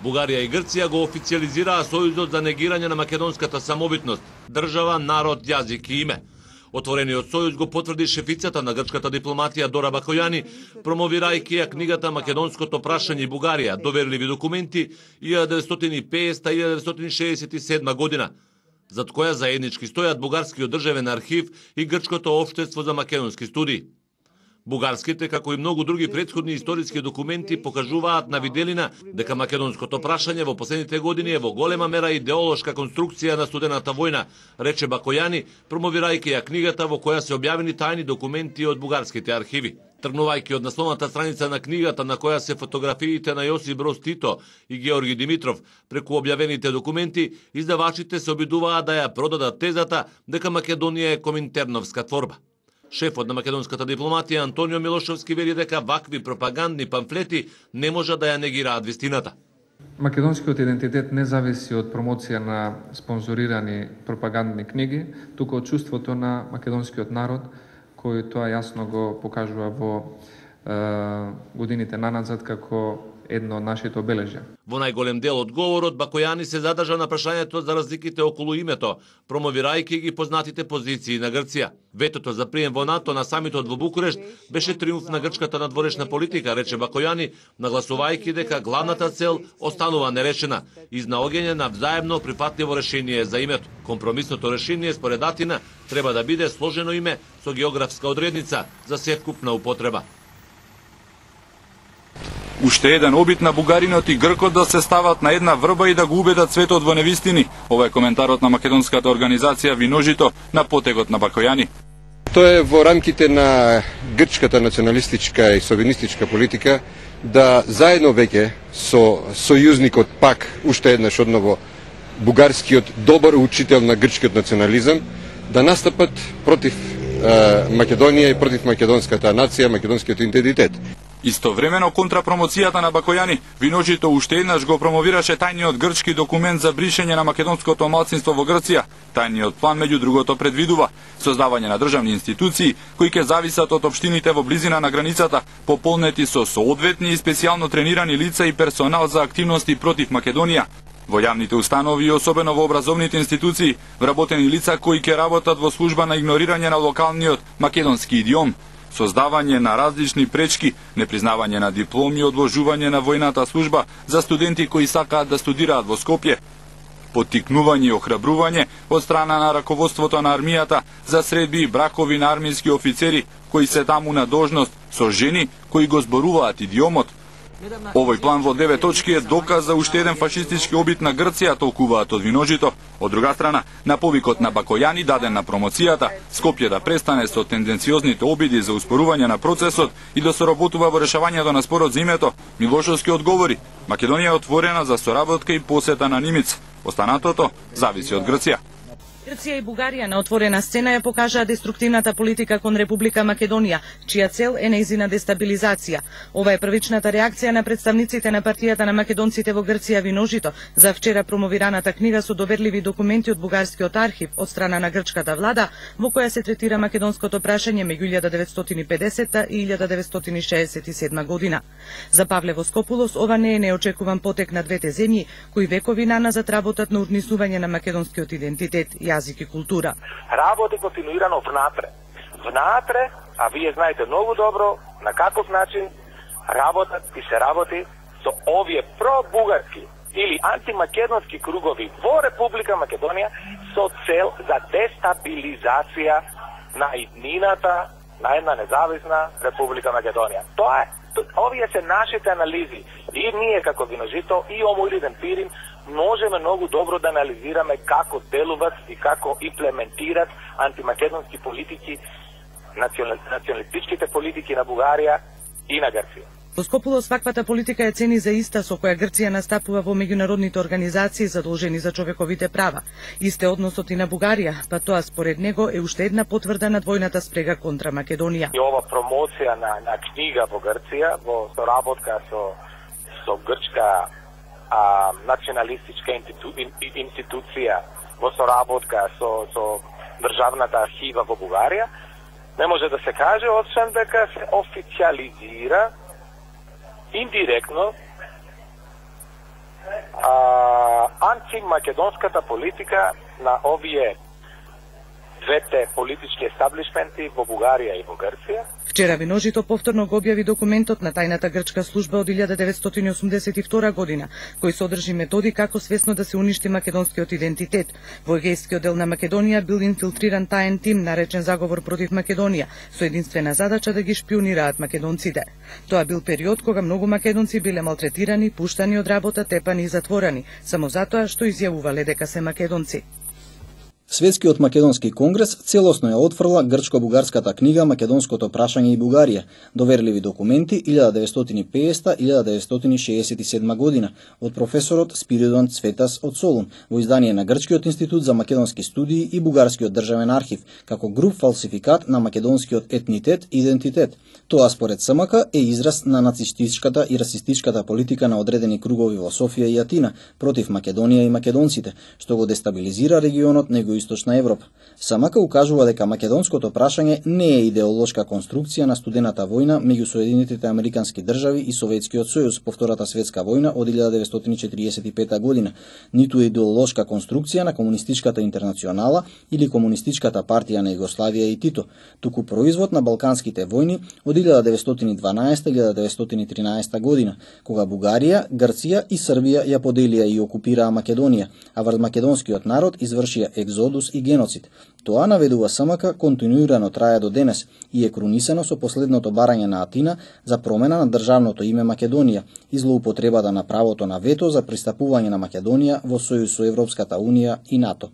Бугарија и Грција го официализираа сојузот за негирање на македонската самобитност, држава, народ, јазик и име. Отворениот сојуз го потврди шефицата на грчката дипломатија Дора Бакојани, промовирајќи ја книгата Македонското прашање и Бугарија, доверливи документи 1950-1967 година, зад која заеднички стојат Бугарскиот државен архив и Грчкото општество за македонски студии. Бугарските, како и многу други претходни историски документи, покажуваат на виделина дека македонското прашање во последните години е во голема мера идеолошка конструкција на студената војна, рече Бакојани, промовирајќи ја книгата во која се објавени тајни документи од бугарските архиви. Тргнувајќи од насловната страница на книгата на која се фотографиите на Јосип Броз Тито и Георги Димитров, преку објавените документи, издавачите се обидуваат да ја продадат тезата дека Македонија е коминтерновска творба. Шефот на македонската дипломатија Антонио Милошевски вели дека вакви пропагандни памфлети не може да ја негираат вистината. Македонскиот идентитет не зависи од промоција на спонзорирани пропагандни книги, туку од чувството на македонскиот народ, кој тоа јасно го покажува во годините наназад како едно од нашите обележја. Во најголем дел од говорот, Бакојани се задржа на прашањето за разликите околу името, промовирајќи ги познатите позиции на Грција. Ветото за прием во НАТО на самитот во Букурешт беше триумф на грчката надворешна политика, рече Бакојани, нагласувајќи дека главната цел останува нерешена, изнаоѓање на взаемно прифатливо решение за името. Компромисното решение според Атина треба да биде сложено име со географска одредница за севкупна употреба. Уште еден обид на бугаринот и гркот да се стават на една врба и да го убедат светот во невистини. Ова е коментарот на македонската организација Виножито на потегот на Бакојани. Тоа е во рамките на грчката националистичка и совинистичка политика да заедно веќе со сојузникот пак уште еднаш одново бугарскиот добар учител на грчкиот национализам да настапат против Македонија и против македонската нација, македонскиот идентитет. Истовремено контрапромоцијата на Бакојани, Виножито уште еднаш го промовираше тајниот грчки документ за бришење на македонското малцинство во Грција. Тајниот план меѓу другото предвидува создавање на државни институции кои ќе зависат од општините во близина на границата, пополнети со соодветни и специјално тренирани лица и персонал за активности против Македонија. Во јавните установи и особено во образовните институции вработени лица кои ќе работат во служба на игнорирање на локалниот македонски идиом, создавање на различни пречки, непризнавање на дипломи, одложување на војната служба за студенти кои сакаат да студираат во Скопје, поттикнување и охрабрување од страна на раководството на армијата за средби и бракови на армијски офицери кои се таму на должност со жени кои го зборуваат идиомот. Овој план во 9 точки е доказ за уште еден фашистички обид на Грција, толкуваат од Виножито. Од друга страна, на повикот на Бакојани даден на промоцијата, Скопје да престане со тенденциозните обиди за успорување на процесот и да соработува во решавањето на спорот за името, Милошевски одговори: Македонија е отворена за соработка и посета на Нимиц. Останатото зависи од Грција. Грција и Бугарија на отворена сцена ја покажаа деструктивната политика кон Република Македонија, чија цел е нејзина дестабилизација. Ова е првичната реакција на представниците на партијата на македонците во Грција Виножито за вчера промовираната книга со доверливи документи од бугарскиот архив од страна на грчката влада, во која се третира македонското прашање меѓу 1950 и 1967 година. За Павле Воскопулос ова не е неочекуван потек на двете земји кои векови наназад работат на урнисување на македонскиот идентитет, јазик и култура. Работи континуирано внатре. Внатре, а вие знаете многу добро на каков начин работат и се работи со овие пробугарски или антимакедонски кругови во Република Македонија со цел за дестабилизација на иднината на една независна Република Македонија. Тоа е, овие се нашите анализи. И ние како Виножито и Омоилиден Пирин можеме многу добро да анализираме како делуват и како имплементират антимакедонски политики, националистичките политики на Бугарија и на Грција. Воскопулос ваквата политика е цени за иста со која Грција настапува во меѓународните организации задолжени за човековите права. Исте односот и на Бугарија, па тоа според него е уште една потврда на двојната спрега контра Македонија. И ова промоција на книга во Грција во соработка со грчка националистичка институција, во соработка со државната архива во Бугарија, не може да се каже освен дека се официализира индиректно прати македонската политика на овие двете политички естаблишменти во Бугарија и во Грција. Вчера Виножито повторно го објави документот на тајната грчка служба од 1982 година, кој содржи методи како свесно да се уништи македонскиот идентитет. Во егејскиот дел на Македонија бил инфилтриран таен тим наречен Заговор против Македонија, со единствена задача да ги шпионираат македонците. Тоа бил период кога многу македонци биле малтретирани, пуштани од работа, тепани и затворени, само затоа што изјавувале дека се македонци. Светскиот македонски конгрес целосно ја отфрла грчко-бугарската книга Македонското прашање и Бугарија, доверливи документи 1950-1967 година од професорот Спиридон Цветас од Солун во издание на Грчкиот институт за македонски студии и Бугарскиот државен архив, како груб фалсификат на македонскиот етнитет и идентитет. Тоа според СМК е израз на нацистичката и расистичката политика на одредени кругови во Софија и Атина против Македонија и македонците, што го дестабилизира регионот на Источна Европа. СМК укажува дека македонското прашање не е идеолошка конструкција на студената војна меѓу Соединетите Американски држави и Советскиот сојуз по Втората светска војна од 1945 година, ниту е идеолошка конструкција на комунистичката интернационала или комунистичката партија на Југославија и Тито, туку производ на балканските војни од 1912-1913 година, кога Бугарија, Грција и Србија ја поделија и окупираа Македонија, а врз македонскиот народ извршија екзодус и геноцид. Тоа, наведува СМК, континуирано трае до денес и е крунисано со последното барање на Атина за промена на државното име Македонија и злоупотребата на правото на вето за пристапување на Македонија во сојуз со Европската Унија и НАТО.